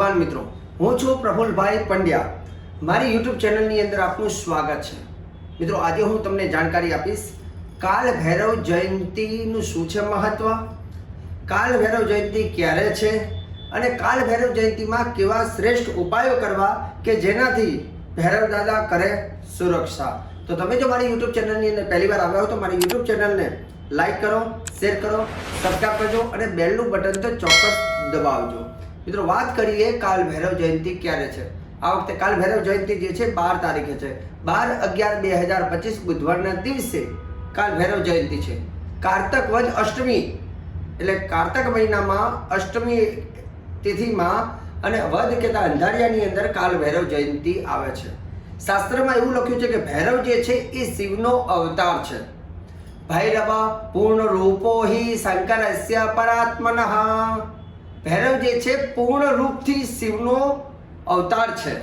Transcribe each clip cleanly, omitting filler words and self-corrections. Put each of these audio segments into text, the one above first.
યુવાન મિત્રો, હું છું પ્રફુલભાઈ પંડ્યા। મારી યુટ્યુબ ચેનલની અંદર આપનું સ્વાગત છે। મિત્રો, આજે હું તમને જાણકારી આપીશ કાલ ભૈરવ જયંતીનું શું છે મહત્વ, કાલ ભૈરવ જયંતી ક્યારે છે અને કાલ ભૈરવ જયંતીમાં કેવા શ્રેષ્ઠ ઉપાયો કરવા કે જેનાથી ભૈરવ દાદા કરે સુરક્ષા। તો તમે જો મારી યુટ્યુબ ચેનલની અંદર પહેલી વાર આવ્યા હો તો મારી યુટ્યુબ ચેનલને લાઈક કરો, શેર કરો, સબસ્ક્રાઈબ કરજો અને બેલનું બટન તો ચોક્કસ દબાવજો। મિત્રો, વાત કરીએ કાલ ભૈરવ જયંતી ક્યારે છે। આ વખતે કાલ ભૈરવ જયંતી જે છે 12 તારીખે છે। 12/11/2025 બુધવારના દિવસે કાલ ભૈરવ જયંતી છે। કારતક વદ અષ્ટમી એટલે કારતક મહિનામાં અષ્ટમી તિથિમાં અને વદ કહેતા અંધારિયાની અંદર કાલ ભૈરવ જયંતી આવે છે। શાસ્ત્રમાં એવું લખ્યું છે કે ભૈરવ જે છે એ શિવનો અવતાર છે। ભૈરવ પૂર્ણ રૂપો હિ શંકરસ્ય પરાત્મનઃ। ભૈરવ જે છે પૂર્ણ રૂપથી શિવનો અવતાર છે।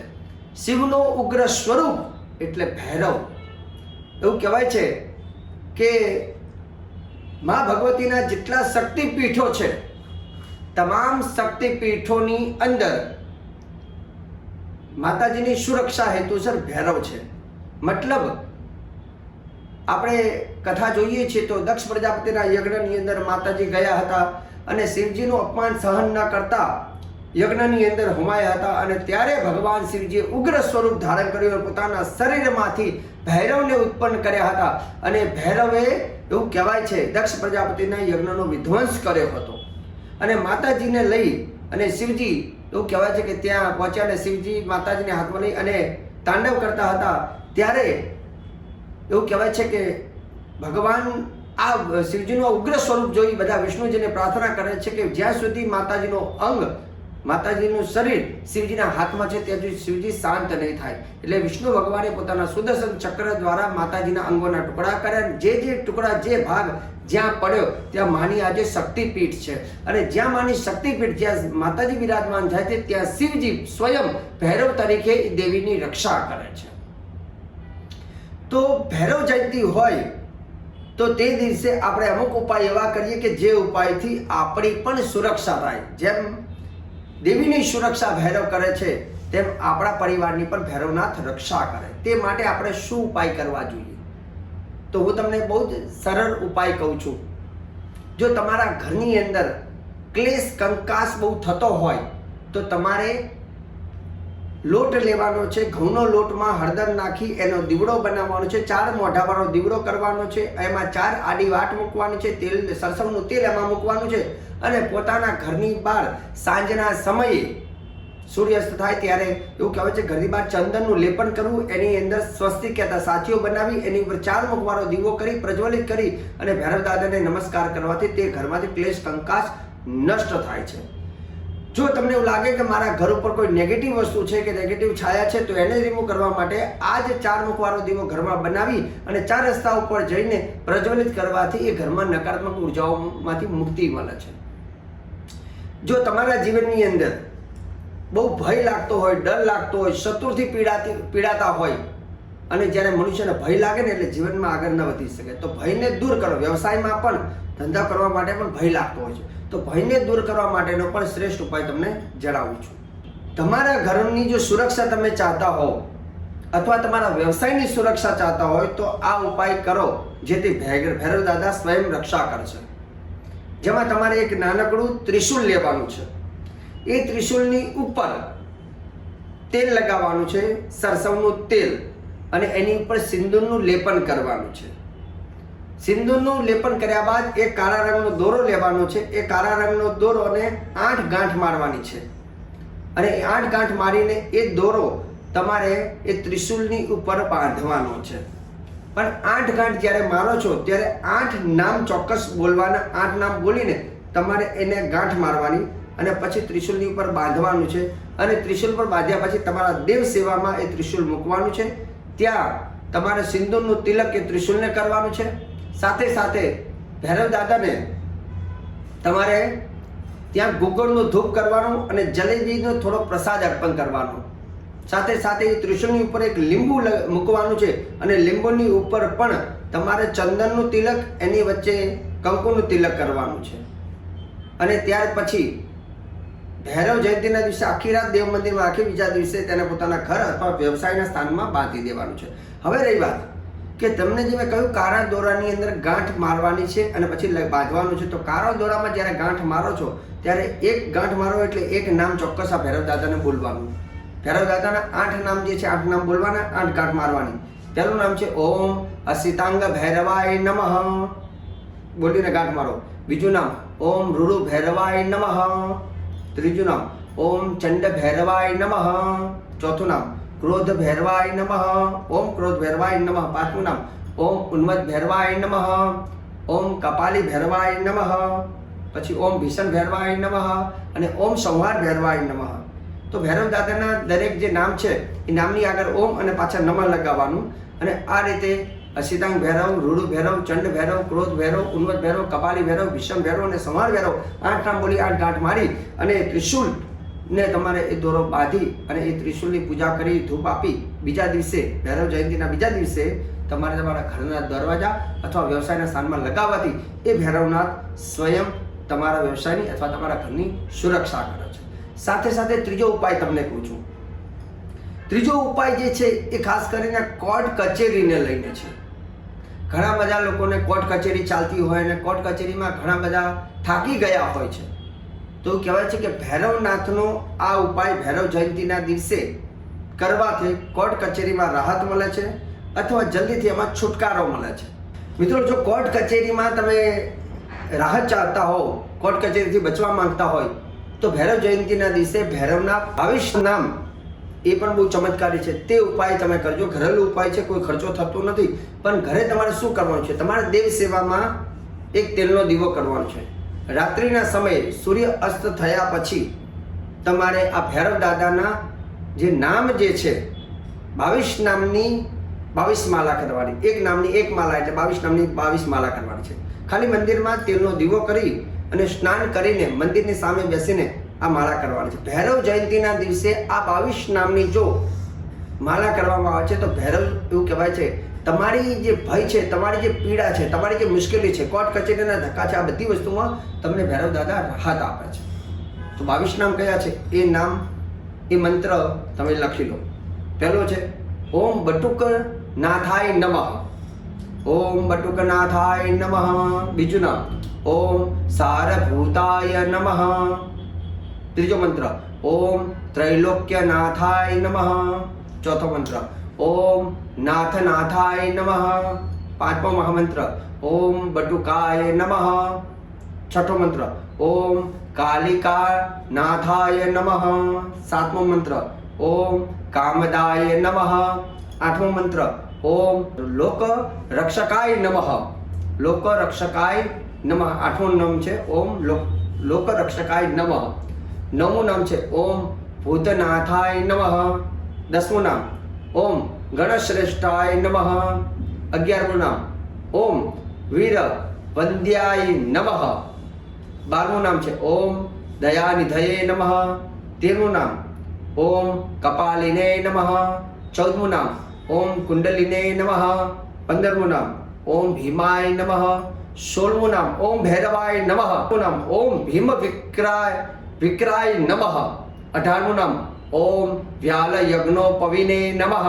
શિવનો ઉગ્ર સ્વરૂપ એટલે ભૈરવ। એવું કહેવાય છે કે માં ભગવતીના જેટલા શક્તિપીઠો છે તમામ શક્તિપીઠોની અંદર માતાજીની સુરક્ષા હેતુસર ભૈરવ છે। મતલબ આપણે કથા જોઈએ છીએ તો દક્ષ પ્રજાપતિના યજ્ઞની અંદર માતાજી ગયા હતા અને શિવજીનું અપમાન સહન ન કરતા યજ્ઞની અંદર હોમાયા હતા અને ત્યારે ભગવાન શિવજીએ ઉગ્ર સ્વરૂપ ધારણ કર્યું, પોતાના શરીરમાંથી ભૈરવને ઉત્પન્ન કર્યા હતા અને ભૈરવે એવું કહેવાય છે દક્ષ પ્રજાપતિના યજ્ઞનો વિધ્વંસ કર્યો હતો અને માતાજીને લઈ અને શિવજી એવું કહેવાય છે કે ત્યાં પહોંચ્યા અને શિવજી માતાજીને હાથમાં લઈ અને તાંડવ કરતા હતા। ત્યારે એવું કહેવાય છે કે ભગવાન આ શિવજીનું ઉગ્ર સ્વરૂપ જોઈ બધા વિષ્ણુજીને પ્રાર્થના કરે છે કે જ્યાં સુધી માતાજીનો અંગ માતાજીનું શરીર શિવજીના હાથમાં છે ત્યાં સુધી શિવજી શાંત નહીં થાય। એટલે વિષ્ણુ ભગવાને પોતાના સુદર્શન ચક્ર દ્વારા માતાજીના અંગોના ટુકડા કર્યા। જે ટુકડા જે ભાગ જ્યાં પડ્યો ત્યાં માની આજે શક્તિપીઠ છે અને જ્યાં માની શક્તિપીઠ જ્યાં માતાજી બિરાજમાન થાય છે ત્યાં શિવજી સ્વયં ભૈરવ તરીકે દેવીની રક્ષા કરે છે। તો ભૈરવ જયંતી હોય તો તે દિવસે આપણે અમુક ઉપાય એવા કરીએ કે જે ઉપાયથી આપણી પણ સુરક્ષા થાય। જેમ દેવીની સુરક્ષા ભૈરવ કરે છે તેમ આપણા પરિવારની પણ ભૈરવનાથ રક્ષા કરે। તે માટે આપણે શું ઉપાય કરવા જોઈએ? તો હું તમને બહુ જ સરળ ઉપાય કહું છું। જો તમારા ઘરની અંદર ક્લેશ કંકાસ બહુ થતો હોય તો તમારે લોટ લેવાનો છે, ઘઉંનો લોટમાં હળદર નાખી એનો દીવડો બનાવવાનો છે, 4 મોઢાવાળો દીવડો કરવાનો છે, એમાં 4 આડી વાટ મૂકવાની છે, તેલ સરસવનું તેલ એમાં મૂકવાનું છે અને પોતાના ઘરની બહાર સાંજના સમયે સૂર્યાસ્ત થાય ત્યારે એવું કહેવાય છે ઘરની બહાર ચંદનનું લેપન કરવું, એની અંદર સ્વસ્તિક કહેતા સાચીઓ બનાવી એની ઉપર 4 મુખવાળો દીવો કરી પ્રજ્વલિત કરી અને ભૈરવ દાદાને નમસ્કાર કરવાથી તે ઘરમાંથી ક્લેશ કંકાસ નષ્ટ થાય છે। જો તમને એવું લાગે કે મારા ઘર ઉપર કોઈ નેગેટિવ વસ્તુ છે કે નેગેટિવ છાયા છે તો એને રિમૂવ કરવા માટે આ જ 4 મુખવાળો દીવો ઘરમાં બનાવી અને 4 રસ્તા ઉપર જઈને પ્રજ્વલિત કરવાથી એ ઘરમાં નકારાત્મક ઉર્જાઓમાંથી મુક્તિ મળે છે। જો તમારા જીવનની અંદર બહુ ભય લાગતો હોય, ડર લાગતો હોય, શત્રુથી પીડાતા હોય અને જ્યારે મનુષ્યને ભય લાગે ને એટલે જીવનમાં આગળ ન વધી શકે તો ભયને દૂર કરો। વ્યવસાયમાં પણ ધંધા કરવા માટે પણ ભય લાગતો હોય છે તો ભયને દૂર કરવા માટેનો પણ શ્રેષ્ઠ ઉપાય તમને જણાવું છું। તમારા ઘરની જો સુરક્ષા તમે ચાહતા હો અથવા તમારા વ્યવસાયની સુરક્ષા ચાહતા હોય તો આ ઉપાય કરો જેથી ભૈરવ દાદા સ્વયં રક્ષા કરશે। જેમાં તમારે એક નાનકડું ત્રિશૂળ લેવાનું છે, એ ત્રિશૂળની ઉપર તેલ લગાવવાનું છે, સરસવનું તેલ, અને એની ઉપર સિંદૂરનું લેપન કરવાનું છે। સિંદૂરનું લેપન કર્યા બાદ એક કાળા રંગનો દોરો લેવાનો છે, એ કાળા રંગનો દોરોને 8 ગાંઠ મારવાની છે અને 8 ગાંઠ મારીને એ દોરો તમારે એ ત્રિશૂળની ઉપર બાંધવાનો છે। પણ 8 ગાંઠ જ્યારે મારો છો ત્યારે 8 નામ ચોક્કસ બોલવાના, 8 નામ બોલીને તમારે એને ગાંઠ મારવાની અને પછી ત્રિશૂળની ઉપર બાંધવાનું છે અને ત્રિશૂળ પર બાંધ્યા પછી તમારા દેવ સેવામાં એ ત્રિશૂળ મૂકવાનું છે। ત્યાં તમારે સિંદૂરનું તિલક એ ત્રિશૂળને કરવાનું છે। સાથે સાથે ભૈરવ દાદાને તમારે ત્યાં ગુગળનું ધૂપ કરવાનું અને જલેબીનો થોડો પ્રસાદ અર્પણ કરવાનો। સાથે સાથે એ ત્રિશૂળની ઉપર એક લીંબુ મૂકવાનું છે અને લીંબુની ઉપર પણ તમારે ચંદનનું તિલક, એની વચ્ચે કંકુનું તિલક કરવાનું છે અને ત્યાર પછી ભૈરવ જયંતિના દિવસે આખી રાત દેવ મંદિરમાં રાખી બીજા દિવસે તેને પોતાના ઘર અથવા વ્યવસાયના સ્થાનમાં બાંધી દેવાનું છે. હવે રહી વાત કે તમને જે મેં કહ્યું કાળા દોરાની અંદર ગાંઠ મારવાની છે અને પછી બાંધવાનું છે. તો કાળા દોરામાં જ્યારે ગાંઠ મારો છો ત્યારે એક ગાંઠ મારો એટલે એક નામ ચોક્કસ આ ભૈરવ દાદાને બોલવાનું. ભૈરવ દાદાના 8 નામ જે છે 8 નામ બોલવાના, 8 ગાંઠ મારવાની. પહેલું નામ છે ઓમ અસિતાંગ ભૈરવાય નમઃ, બોલીને ગાંઠ મારો. બીજું નામ ઓમ રૂરુ ભૈરવાય નમઃ. ત્રીજું નામ ઓમ ચંડ ભૈરવાય નમઃ. ચોથું નામ ક્રોધ ભૈરવાય નમઃ, ઓમ ક્રોધ ભૈરવાય નમઃ. પાંચમું નામ ઓમ ઉન્મત્ત ભૈરવાય નમઃ, ઓમ કપાલી ભૈરવાય નમઃ. પછી ઓમ ભીષણ ભૈરવાય નમઃ અને ઓમ સંહાર ભૈરવાય નમઃ. તો ભૈરવ દાદાના દરેક જે નામ છે એ નામની આગળ ઓમ અને પાછળ નમઃ લગાવવાનું. અને આ રીતે અસિતાંગ ભૈરવ, રૂરુ ભૈરવ, ચંડ ભૈરવ, ક્રોધ ભૈરવ, ઉન્મત્ત ભૈરવ, કપાલી ભૈરવ, ભીષણ ભૈરવ અને સંહાર ભૈરવ 8 નામ બોલી 8 ગાંઠ મારી અને ત્રિશુલ ને તમારે એ દોરો બાંધી અને એ ત્રિશુલની પૂજા કરી ધૂપ આપી બીજા દિવસે ભૈરવ જયંતિના બીજા દિવસે તમારે તમારા ઘરના દરવાજા અથવા વ્યવસાયના સ્થાનમાં લગાવવાથી એ ભૈરવનાથ સ્વયં તમારા વ્યવસાયની અથવા તમારા ઘરની સુરક્ષા કરે છે. સાથે સાથે ત્રીજો ઉપાય તમને કહું છું. ત્રીજો ઉપાય જે છે એ ખાસ કરીને કોર્ટ કચેરીને લઈને છે. ઘણા બધા લોકોને કોર્ટ કચેરી ચાલતી હોય અને કોર્ટ કચેરીમાં ઘણા બધા થાકી ગયા હોય છે. તો કહેવાય છે કે ભૈરવનાથનો આ ઉપાય ભૈરવ જયંતિના દિવસે કરવાથી કોર્ટ કચેરીમાં રાહત મળે છે અથવા જલ્દીથી એમાં છુટકારો મળે છે. મિત્રો, જો કોર્ટ કચેરીમાં તમે રાહત ચાહતા હો, કોર્ટ કચેરીથી બચવા માંગતા હોય તો ભૈરવ જયંતિના દિવસે ભૈરવના 22 નામ એ પણ બહુ ચમત્કારી છે. તે ઉપાય તમે કરજો. ઘરેલું ઉપાય છે, કોઈ ખર્ચો થતો નથી. પણ ઘરે તમારે શું કરવાનું છે? તમારે દેવ સેવામાં એક તેલનો દીવો કરવાનો છે. રાત્રિના સમયે સૂર્ય અસ્ત થયા પછી તમારે આ ભૈરવ દાદાના જે નામ જે છે 22 નામની 22 માળા કરવાની. એક નામની એક માળા એટલે 22 નામની 22 માળા કરવાની છે. ખાલી મંદિરમાં તેલનો દીવો કરી અને સ્નાન કરીને મંદિરની સામે બેસીને આ માળા કરવાની છે. ભૈરવ જયંતિના દિવસે આ 22 નામની જો માળા કરવામાં આવે છે તો ભૈરવ એવું કહેવાય છે તમારી જે ભય છે, તમારી જે પીડા છે, તમારી જે મુશ્કેલી છે, કોર્ટ કચેરીના ધક્કા છે, આ બધી વસ્તુમાં તમને ભૈરવ દાદા રાહત આપે છે. તો 22 નામ કયા છે એ નામ, એ મંત્ર તમે લખી લો. પહેલો છે ઓમ બટુક નાથાય નમઃ, ઓમ બટુક નાથાય નમઃ. બીજું નામ ઓમ સારભૂતાય નમઃ. ત્રીજો મંત્ર ઓમ ત્રૈલોક્ય નાથાય નમઃ. ચોથો મંત્ર ઓમ નાથ નાથાય નમઃ. પાંચમો મહામંત્ર ઓમ બટુકાય નમઃ. છઠ્ઠો મંત્ર ઓમ કાલિકા નાથાય નમઃ. સાતમો મંત્ર ઓમ કામદાય નમઃ. આઠમો મંત્ર ઓમ લોક રક્ષકાય નમઃ. લોક રક્ષકાય નમઃ. આઠમું નામ છે ઓમ લોક રક્ષકાય નમઃ. નવમું નામ છે ઓમ ભૂતનાથાય નમઃ. દસમું નામ ઓમ ગણશ્રેષ્ઠાય નમઃ. 11મું નામ ઓમ વીર વંદ્યાય નમઃ. 12મું નામ છે ઓમ દયાનિધયે નમઃ. 13મું નામ ઓમ કપાલિને નમઃ. 14મું નામ ઓમ કુંડલિને નમઃ. 15મું નામ ઓમ ભીમાય નમઃ. 16મું નામ ઓમ ભૈરવાય નમઃ. નામ ઓમ ભીમ વિક્રાય નમઃ. 18મું નામ ઓમ વ્યાલ યજ્ઞો પવિને નમઃ.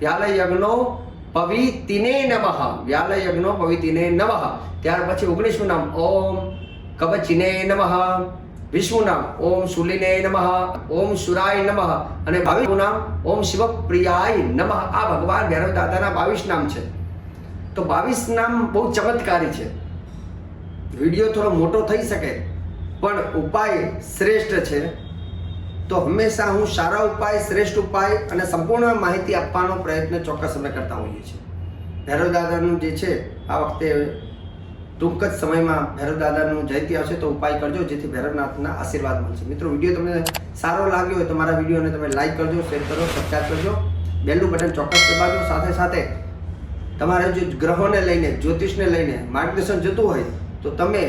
વ્યાલ યજ્ઞો પવિતિને નમઃ. વ્યાલ યજ્ઞો પવિતિને નમઃ. ત્યાર પછી 19મું નામ ઓમ કવચિને નમઃ. 20મું નામ ઓમ શૂલિને નમઃ. ઓમ સુરાય નમઃ. અને 22મું નામ ઓમ શિવપ્રિયાય નમઃ. આ ભગવાન ભૈરવ દાદાના 22 નામ છે. તો 22 નામ બહુ ચમત્કારી છે. વિડીયો થોડો મોટો થઈ શકે પણ ઉપાય શ્રેષ્ઠ છે. તો હંમેશા હું સારા ઉપાય, શ્રેષ્ઠ ઉપાય અને સંપૂર્ણ માહિતી આપવાનો પ્રયત્ન ચોક્કસ અમે કરતા હોઈએ છીએ. ભૈરવ દાદાનું જે છે આ વખતે ટૂંક જ સમયમાં ભૈરવ દાદાનું જયંતિ આવશે તો ઉપાય કરજો જેથી ભૈરવનાથના આશીર્વાદ મળશે. મિત્રો, વિડીયો તમને સારો લાગ્યો હોય તો મારા વિડીયોને તમે લાઈક કરજો, શેર કરો, સબસ્ક્રાઈબ કરજો, બેલનું બટન ચોક્કસ દબાવજો. સાથે સાથે તમારે જો ગ્રહોને લઈને, જ્યોતિષને લઈને માર્ગદર્શન જોતું હોય તો તમે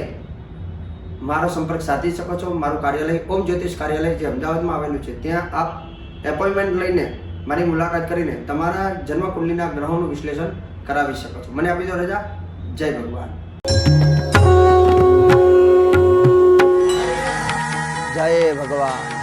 મારો સંપર્ક સાધી શકો છો. મારું કાર્યાલય ઓમ જ્યોતિષ કાર્યાલય જે અમદાવાદમાં આવેલું છે ત્યાં આપ એપોઇન્ટમેન્ટ લઈને મારી મુલાકાત કરીને તમારા જન્મકુંડલીના ગ્રહોનું વિશ્લેષણ કરાવી શકો છો. મને આપી દો રજા. જય ભગવાન. જય ભગવાન.